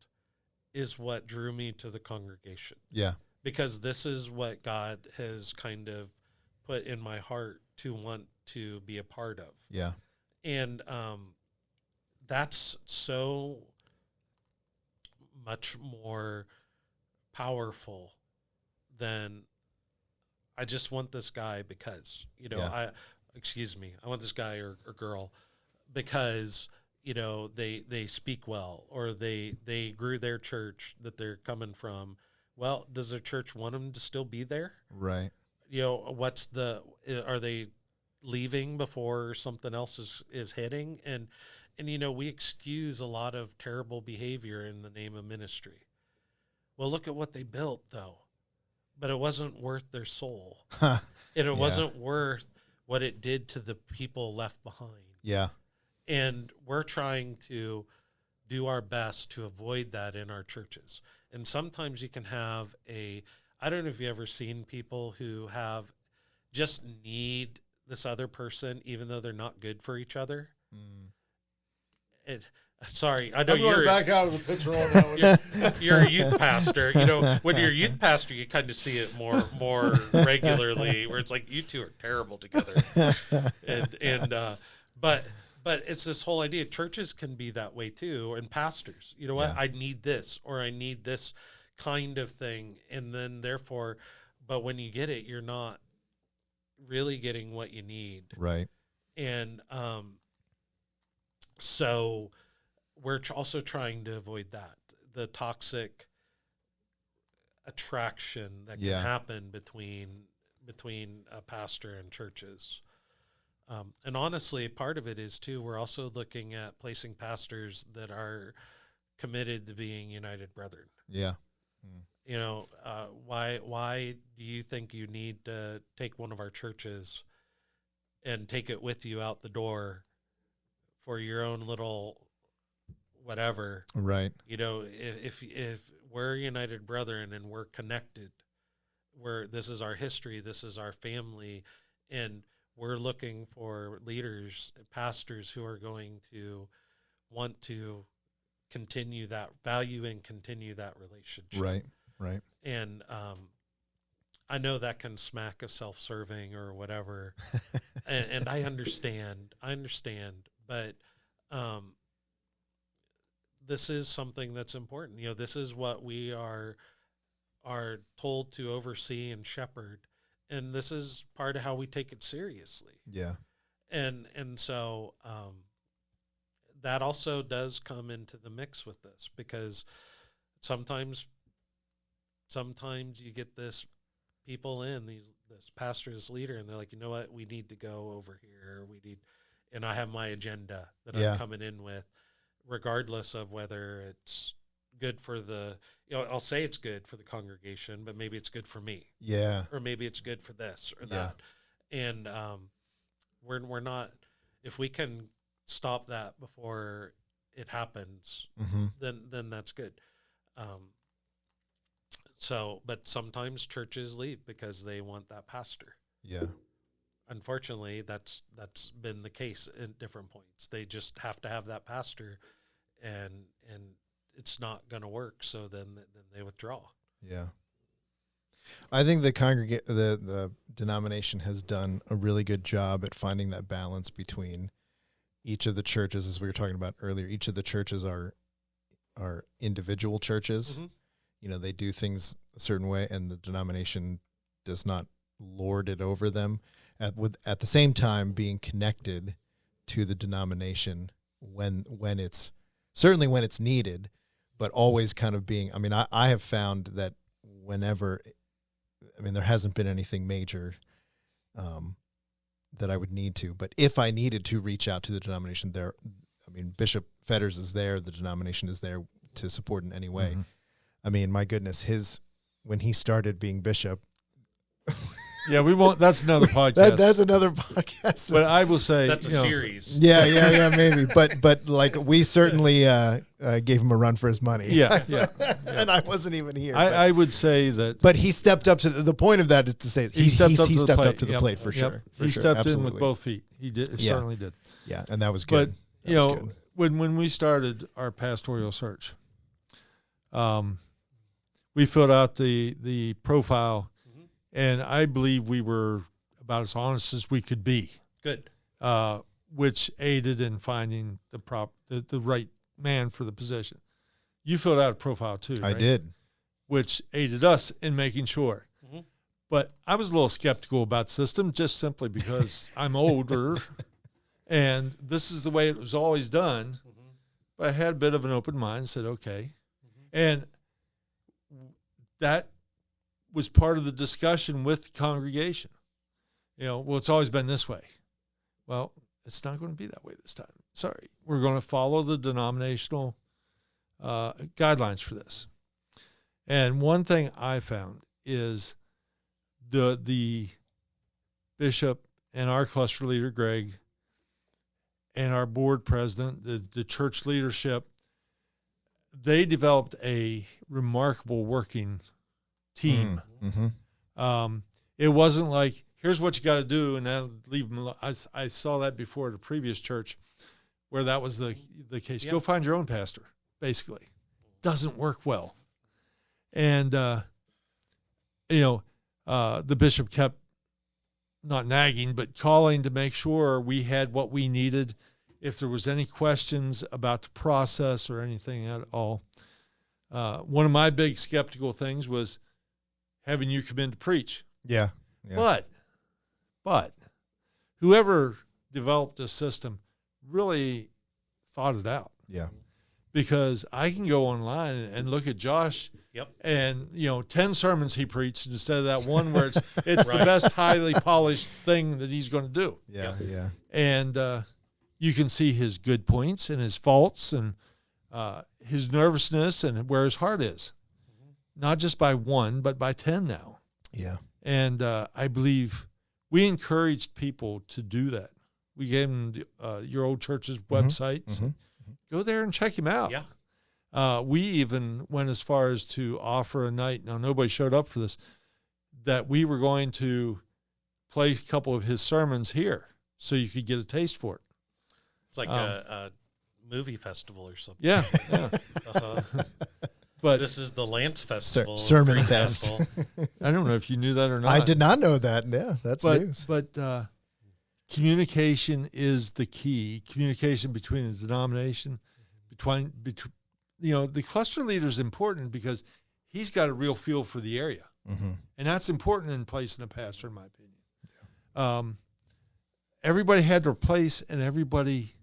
is what drew me to the congregation. Yeah. Because this is what God has kind of put in my heart to want to be a part of. Yeah. And that's so much more powerful than I just want this guy because, you know, Yeah. I want this guy or girl because, you know, they speak well or they grew their church that they're coming from. Well, does their church want them to still be there? Right. You know, are they leaving before something else is hitting? And, you know, we excuse a lot of terrible behavior in the name of ministry. Well, look at what they built though, but it wasn't worth their soul. And it wasn't worth what it did to the people left behind. Yeah. And we're trying to do our best to avoid that in our churches. And sometimes you can have I don't know if you've ever seen people who just need this other person, even though they're not good for each other. Sorry, I know you're back out of the picture on that one. you're a youth pastor. You know, when you're a youth pastor, you kind of see it more regularly, where it's like you two are terrible together. But it's this whole idea. Churches can be that way too, and pastors. You know what? Yeah. I need this, or I need this kind of thing, and then therefore, but when you get it, you're not really getting what you need. Right. And so we're also trying to avoid that, the toxic attraction that can happen between a pastor and churches. And honestly, part of it is too, we're also looking at placing pastors that are committed to being united brethren. Yeah. You know, why do you think you need to take one of our churches and take it with you out the door for your own little whatever. Right. You know, if we're united brethren and we're connected, this is our history, this is our family, and we're looking for leaders, pastors who are going to want to continue that value and continue that relationship. Right. Right. And I know that can smack of self-serving or whatever, and I understand, but this is something that's important. You know, this is what we are told to oversee and shepherd, and this is part of how we take it seriously. Yeah. And so that also does come into the mix with this, because sometimes you get this pastor, this leader, and they're like, you know what, we need to go over here. And I have my agenda that I'm coming in with, regardless of whether it's good for I'll say it's good for the congregation, but maybe it's good for me. Yeah. Or maybe it's good for this or that. And we're not, if we can stop that before it happens, then that's good. But sometimes churches leave because they want that pastor. Yeah. Unfortunately, that's been the case at different points. They just have to have that pastor, and it's not going to work. So then they withdraw. Yeah. I think the denomination has done a really good job at finding that balance between each of the churches, as we were talking about earlier. Each of the churches are individual churches. Mm-hmm. You know, they do things a certain way, and the denomination does not lord it over them. At the same time, being connected to the denomination when it's certainly when it's needed, but always kind of being. I mean, I have found that whenever, I mean, there hasn't been anything major that I would need to, but if I needed to reach out to the denomination, Bishop Fetters is there. The denomination is there to support in any way. Mm-hmm. I mean, my goodness, when he started being bishop. Yeah, we won't. That's another podcast. That's another podcast. But I will say that's a series. Yeah, maybe. But like we certainly gave him a run for his money. Yeah. And I wasn't even here. I would say that. But he stepped up to the point of that is to say he stepped up to the plate for sure. He stepped in with both feet. He did. Certainly did. Yeah, and that was good. But when we started our pastoral search, we filled out the profile. And I believe we were about as honest as we could be. Good. Which aided in finding the right man for the position. You filled out a profile too, right? I did. Which aided us in making sure. Mm-hmm. But I was a little skeptical about the system just simply because I'm older and this is the way it was always done. Mm-hmm. But I had a bit of an open mind and said, okay. Mm-hmm. And that was part of the discussion with the congregation. It's always been this way. Well, it's not going to be that way this time. Sorry. We're going to follow the denominational guidelines for this. And one thing I found is the bishop and our cluster leader, Greg, and our board president, the church leadership, they developed a remarkable working team. Mm-hmm. It wasn't like, here's what you got to do, and then leave them alone. I saw that before at a previous church where that was the case. Yep. Go find your own pastor, basically. Doesn't work well. And, the bishop kept not nagging, but calling to make sure we had what we needed. If there was any questions about the process or anything at all. One of my big skeptical things was having you come in to preach. Yeah. But whoever developed this system really thought it out. Yeah. Because I can go online and look at Josh. Yep. And 10 sermons he preached instead of that one where it's right. The best highly polished thing that he's going to do. Yeah. And you can see his good points and his faults and his nervousness and where his heart is. Not just by 1, but by 10 now. Yeah. And I believe we encouraged people to do that. We gave them your old church's websites. Go there and check him out. Yeah. We even went as far as to offer a night. Now, nobody showed up for this, that we were going to play a couple of his sermons here so you could get a taste for it. It's like a movie festival or something. Yeah. But this is the Lance Festival. Sermon Fest. I don't know if you knew that or not. I did not know that. Yeah, that's news. But communication is the key. Communication between the denomination, between the cluster leader is important because he's got a real feel for the area. Mm-hmm. And that's important in placing a pastor, in my opinion. Yeah. Everybody had their place, and everybody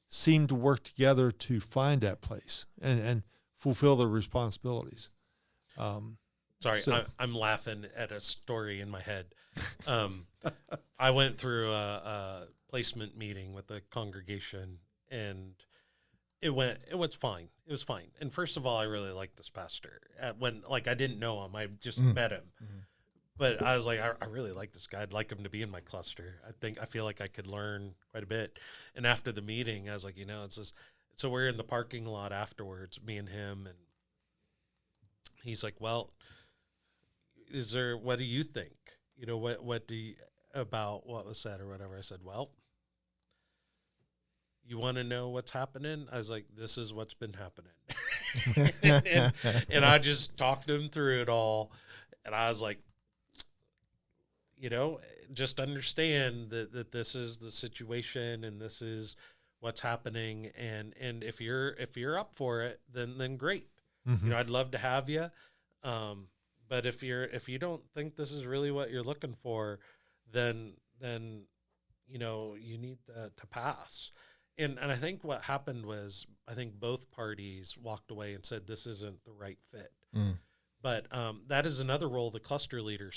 seemed to work together to find that place and fulfill their responsibilities. Sorry, I'm laughing at a story in my head. I went through a placement meeting with the congregation, and it was fine. It was fine. And first of all, I really liked this pastor. I didn't know him. I just met him. Mm-hmm. But I was like, I really like this guy. I'd like him to be in my cluster. I feel like I could learn quite a bit. And after the meeting, I was like, it's just, so we're in the parking lot afterwards, me and him, and he's like, well, what do you think? What do you, about what was said or whatever? I said, well, you want to know what's happening? I was like, this is what's been happening. and I just talked him through it all. And I was like, just understand that this is the situation and this is what's happening. And if you're up for it, then great. Mm-hmm. I'd love to have you. But if you don't think this is really what you're looking for, then you need to pass. And I think what happened was, I think both parties walked away and said, this isn't the right fit. Mm. But that is another role the cluster leader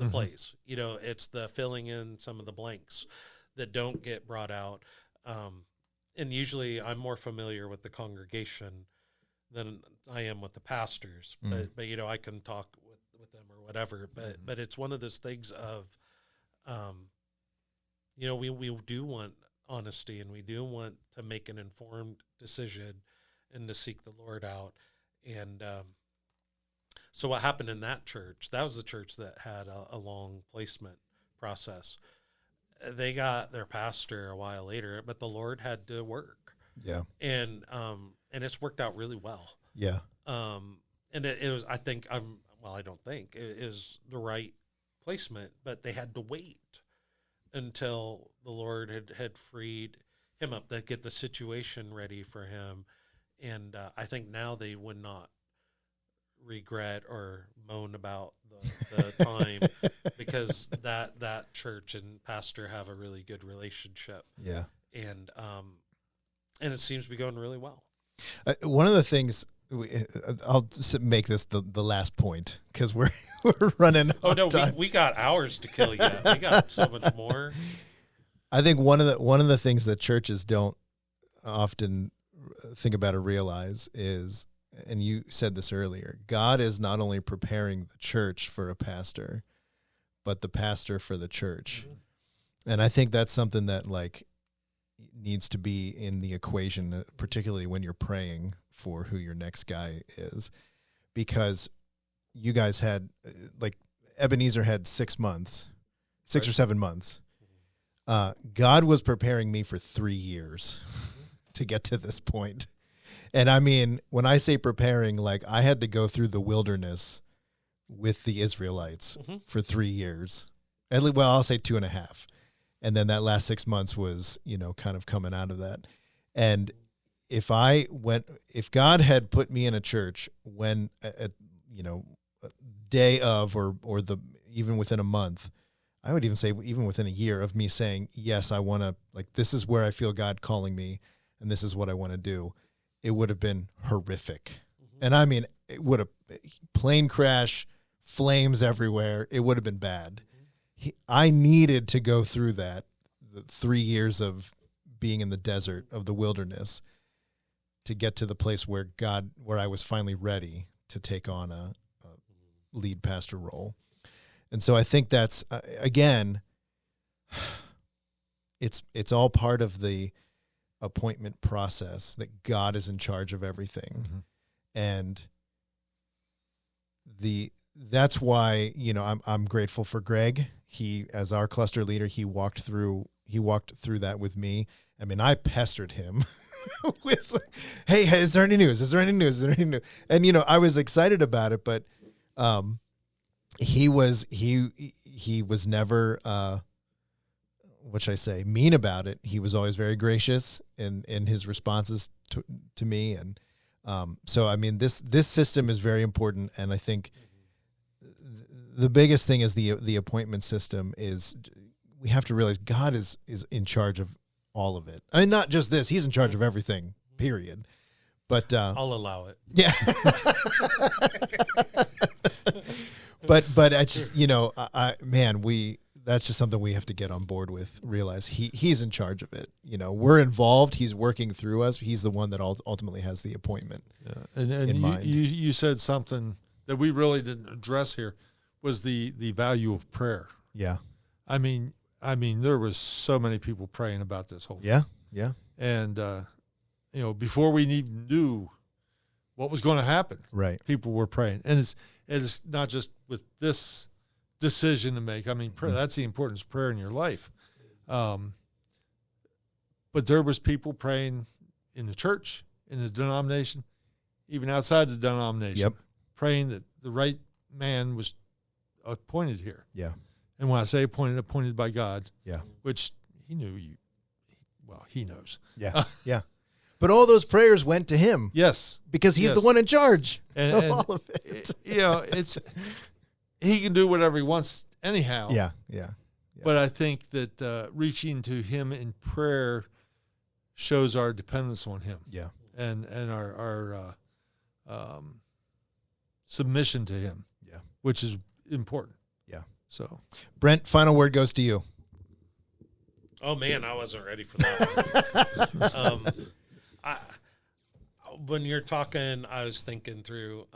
plays. It's the filling in some of the blanks that don't get brought out. And usually I'm more familiar with the congregation than I am with the pastors. Mm. But I can talk with them or whatever. But it's one of those things of, we do want honesty, and we do want to make an informed decision and to seek the Lord out. And so what happened in that church, that was the church that had a long placement process. They got their pastor a while later, but the Lord had to work. Yeah. And it's worked out really well. Yeah. And it was, I don't think it is the right placement, but they had to wait until the Lord had freed him up to get the situation ready for him. And I think now they would not regret or moan about the time because that church and pastor have a really good relationship. Yeah. And it seems to be going really well. One of the things, I'll make this the last point because we're running. Oh no, we got hours to kill yet. We got so much more. I think one of the things that churches don't often think about or realize is, and you said this earlier, God is not only preparing the church for a pastor, but the pastor for the church. Mm-hmm. And I think that's something that needs to be in the equation, particularly when you're praying for who your next guy is, because you guys had, Ebenezer had 6 months, six or 7 months. God was preparing me for 3 years to get to this point. And I mean, when I say preparing, I had to go through the wilderness with the Israelites for 3 years. Well, I'll say 2.5. And then that last 6 months was, kind of coming out of that. And if God had put me in a church when, a day of, or even within a month, I would even say even within a year of me saying, yes, I want to, this is where I feel God calling me and this is what I want to do, it would have been horrific. Mm-hmm. And I mean, it would have, plane crash, flames everywhere. It would have been bad. I needed to go through the 3 years of being in the desert of the wilderness to get to the place where I was finally ready to take on a lead pastor role. And so I think that's, again, it's all part of the appointment process, that God is in charge of everything. Mm-hmm. And that's why, I'm grateful for Greg. He, as our cluster leader, he walked through that with me. I mean, I pestered him with, hey, is there any news? Is there any news? Is there any news? And, I was excited about it, but he was never, what should I say, mean about it. He was always very gracious in his responses to me. And so, I mean, this system is very important. And I think the biggest thing is the appointment system is we have to realize God is in charge of all of it. I mean, not just this, he's in charge of everything, period. But I'll allow it. Yeah. but I just, that's just something we have to get on board with, realize he's in charge of it. We're involved. He's working through us. He's the one that ultimately has the appointment. Yeah. And you said something that we really didn't address here, was the value of prayer. Yeah. I mean, there was so many people praying about this whole thing. Yeah. And, before we even knew what was going to happen, right, people were praying. And it's not just with this decision to make. I mean, prayer, that's the importance of prayer in your life. But there was people praying in the church, in the denomination, even outside the denomination, praying that the right man was appointed here. Yeah. And when I say appointed by God, which he knew he knows. Yeah. Yeah. But all those prayers went to him. Yes. Because he's the one in charge of and all of it. He can do whatever he wants anyhow. Yeah. But I think that reaching to him in prayer shows our dependence on him. Yeah. And our submission to him. Yeah. Which is important. Yeah. So, Brent, final word goes to you. Oh man, I wasn't ready for that one. When you're talking, I was thinking through,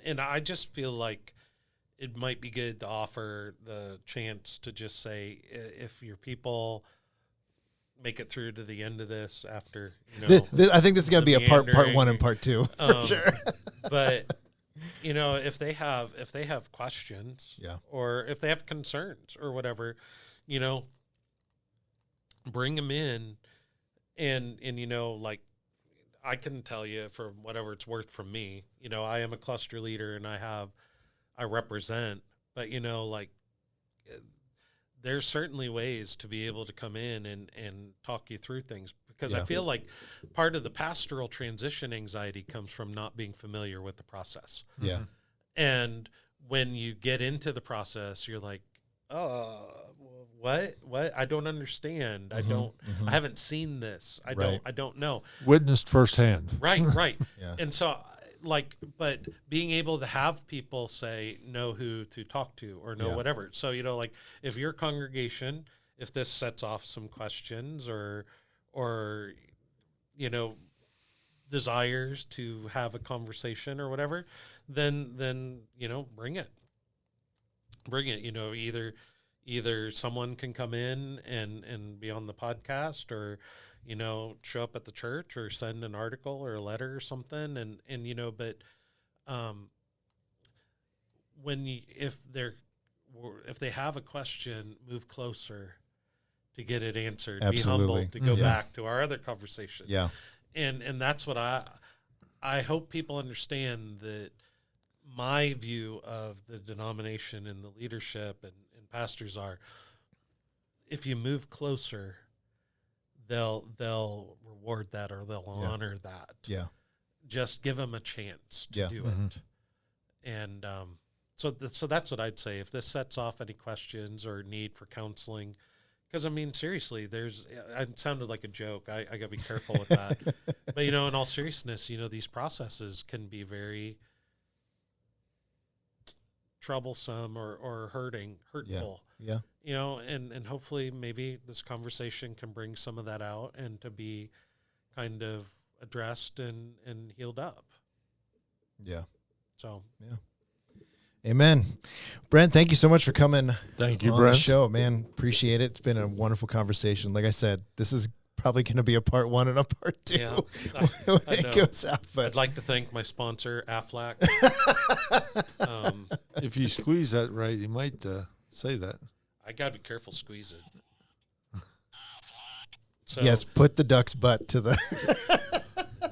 and I just feel like it might be good to offer the chance to just say, if your people make it through to the end of this after, I think this is going to be a part 1 and part 2 for sure. But if they have questions, or if they have concerns or whatever, bring them in, and like, I can tell you, for whatever it's worth from me, I am a cluster leader and I represent, but there's certainly ways to be able to come in and talk you through things, because I feel like part of the pastoral transition anxiety comes from not being familiar with the process. Yeah. And when you get into the process, you're like, oh, what? I don't understand. I haven't seen this. I don't know. Witnessed firsthand. Right. Yeah. And so, but being able to have people know who to talk to or know whatever. So, if your congregation, if this sets off some questions or desires to have a conversation or whatever, then bring it. Either someone can come in and be on the podcast, or show up at the church, or send an article or a letter or something, and but if they have a question, move closer to get it answered. Absolutely. Be humble to go back to our other conversation. Yeah. And that's what I hope people understand, that my view of the denomination and the leadership and pastors are, if you move closer, they'll reward that, or they'll honor that. Yeah. Just give them a chance to do it. And so that's what I'd say. If this sets off any questions or need for counseling, because seriously, it sounded like a joke. I got to be careful with that. But in all seriousness, these processes can be very troublesome or hurtful. Yeah. And hopefully maybe this conversation can bring some of that out and to be kind of addressed and healed up. Yeah. So, yeah. Amen. Brent, thank you so much for coming. Thank you, on Brent. the show, man. Appreciate it. It's been a wonderful conversation. Like I said, this is probably going to be a part 1 and a part 2 Yeah, when I it know. goes out. But I'd like to thank my sponsor, Aflac. If you squeeze that right, you might say that. I got to be careful squeezing. So, yes, put the duck's butt to the.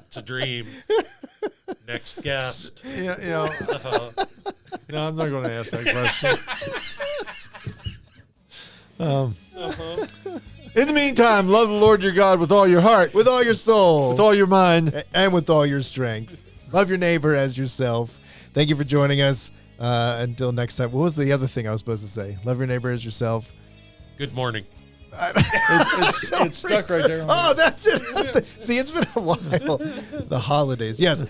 it's a dream. Next guest. Yeah, no, I'm not going to ask that question. In the meantime, love the Lord your God with all your heart, with all your soul, with all your mind, and with all your strength. Love your neighbor as yourself. Thank you for joining us. Until next time. What was the other thing I was supposed to say? Love your neighbor as yourself. Good morning. It's stuck right there. Oh, that's it. See, it's been a while. The holidays. Yes.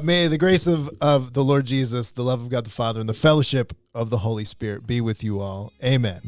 May the grace of the Lord Jesus, the love of God the Father, and the fellowship of the Holy Spirit be with you all. Amen.